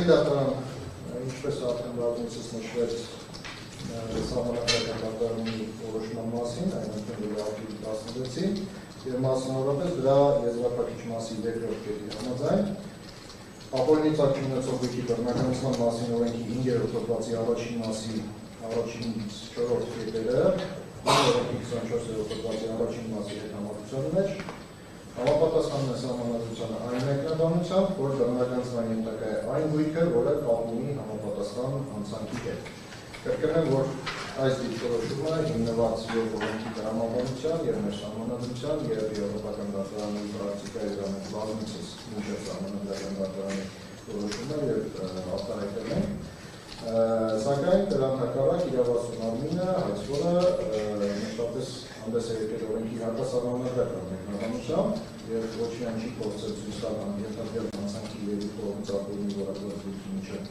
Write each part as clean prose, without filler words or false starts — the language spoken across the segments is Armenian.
Գետի դատարան, ինչպես արդեն բազմիցս նշվեց սահմանադրական դատարանի որոշման մասին, այնինքն ապրիլի 16-ին, եւ մասնավորապես դրա եզրափակիչ մասի երկրորդ կետի համաձայն, ապօրինի ծագում ունեցող գույքի բռնականացման մասին օրենքի 5-րդ հոդվածի առաջին մասի առաջինից 4-րդ կետերը, օրենքի 24-րդ հոդվածի առաջին մասի հետ համակցության մեջ, համապատասխանում է սահմանադրությանը այն մեկնաբանությամբ, որ բռնականացման ենթակա է այն գույքը, որը կապ ունի համապատասխան հանցանքի հետ։ Կրկնեմ, որ այս դիրքորոշումը հիմնված եւ օրենքի տրամաբանության եւ մեր սահմանադրության եւ եվրոպական դատարանի պրակտիկայի վրա բազմիցս մինչեւ սահմանադրական դատարանի որոշումը եւ արտահայտել են։ Սակայն դրան հակառակ իրավասուն արմինը հայցվորը մշտապես հանդես է եկել օրենքի հակասահմանադրական մեկնաբանությամբ եւ ոչ միայն չի փորձել ցույց տալ անհետաձգել հանցանքի երկու կողմից ապօրինի որակված գույքի միջեւ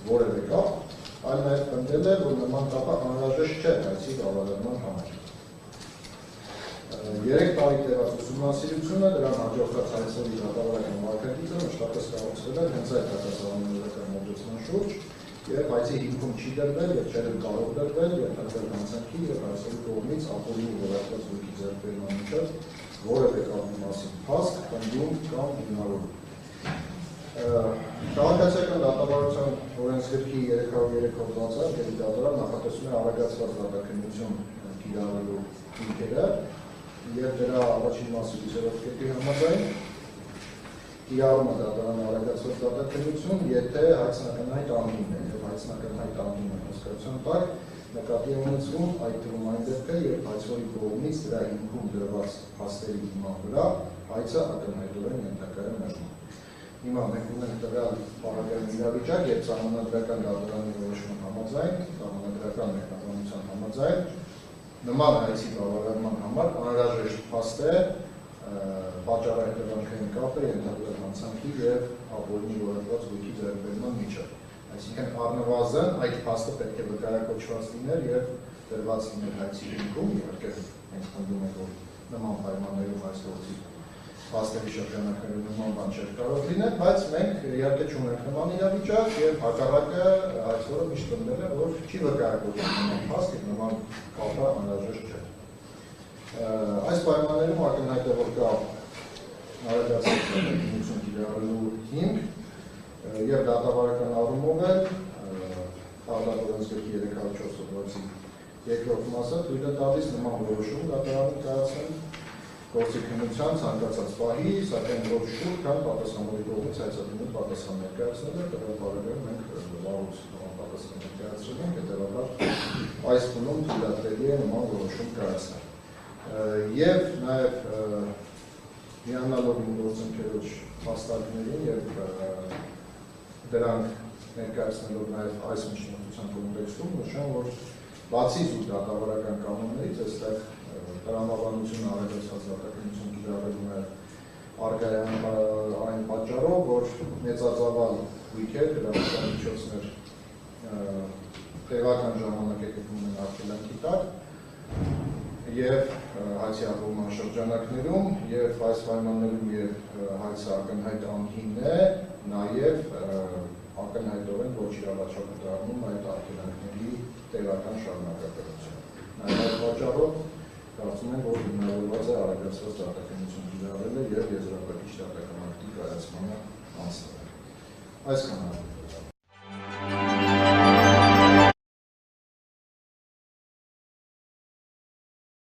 որևէ կապ, այլ նաեւ պնդել է, որ նման կապը անհրաժեշտ չէ հայցի բավարարման համար։ 3 տարի տևած ուսումնասիրությունը դրան հաջորդած հայցերի դատավարական վարքագիծը մշտապես կառուցվել է հենց այդ հակասահմանադրական մոտեցման շուրջ եւ հայցի հիմքում չի դրվել եւ չէր կարող դրվել ենթադրել հանցանքի եւ հայցերի կողմից ապօրինի որակված գույքի ձեռքբերման միջև որևէ կապի մասին փաստ, պնդում կամ հիմնավորում։ Քաղաքացիական դատավարության օրենսգրքի 303 հոդվածը Գետի դատարան նախատեսում է արագացված դատաքննություն կիրառելու հիմքերը եւ դրա առաջին մասի 5-րդ կետի համաձայն կիրառում է դատարանը արագացված դատաքննություն, եթե հայցնականայդ անդին է եւ հայցնականայդ անդին հասկացության տակ նկատի է ունեցվում այդ թվում այն դեպքը, երբ հայցվորի կողմից դրա հիմքում դրված փաստերի հիման վրա հայցը ակնհայտորեն ենթակա է մերժման։ Հիմա մենք ունենք տվյալ պարագայում իրավիճակ, երբ սահմանադրական դատարանի որոշման համաձայն, սահմանադրական մեկնաբանության համաձայն, նման հայցի բավարարման համար անհրաժեշտ փաստ է պատճառահետևանքային կապը ենթադրել հանցանքի եւ ապօրինի որակված գույքի ձեռքբերման միջև։ Այսինքն առնվազն այդ փաստը պետք է վկայակոչված լիներ եւ դրված լիներ հայցի հիմքում, իհարկե մենք պնդում ենք, որ նման պայմաններում այս գործի փաստերի շրջանակներում նման բան չէր կարող լինել, բայց մենք իհարկե չունենք նման իրավիճակ եւ հակառակը այսօր միշտ պնդել է, որ չի վկայակոչվում նման փաստ եւ նման կապը անհրաժեշտ չէ։ Այս պայմաններում ակնհայտ է, որ կա արագացած դատաքննություն կիրառելու հիմք եւ դատավարական առումով է Օրենսգրքի 304 հոդվածի երկրորդ մասը թույլ է տալիս նման որոշում դատարանի կայացնել գործի քննության ցանկացած պահի, սակայն ոչ շուտ, քան պատասխանատուի կողմից հայցատունի պատասխան ներկայացնել է, տվյալ պարագայում մենք վաղուց պատասխան ներկայացրել ենք, հետևաբար այս փուլում թույլատրելի է նման որոշում կայացնել։ Եվ նաեւ միանալով իմ գործընկերոջ փաստարկներին եւ դրանք ներկայացնելով նաեւ այս միջնորդության կոնտեքստում նշեմ, որ բացի զուտ դատավարական կանոններից այստեղ տրամաբանությունը արագացած դատաքննություն կիրառելուն է առկա այն պատճառով, որ մեծածավալ գույքեր, գրավական միջոցներ տևական ժամանակ է գտնվում են արգելանքի տակ եւ հայցի ապօրինի շրջանակներում եւ այս պայմաններում եւ հայցը ակնհայտ անդին է, նաեւ ակնհայտորեն ոչ իրավաչափ է դառնում այդ արգելանքների տևական շարունակականությունը։ Նաեւ այդ պատճառով կարծում եմ, որ հիմնավորված է արագացված դատաքննություն կիրառելը եւ եզրափակիչ դատական ակտի կայացմանը անցնելը։ Այսքանը։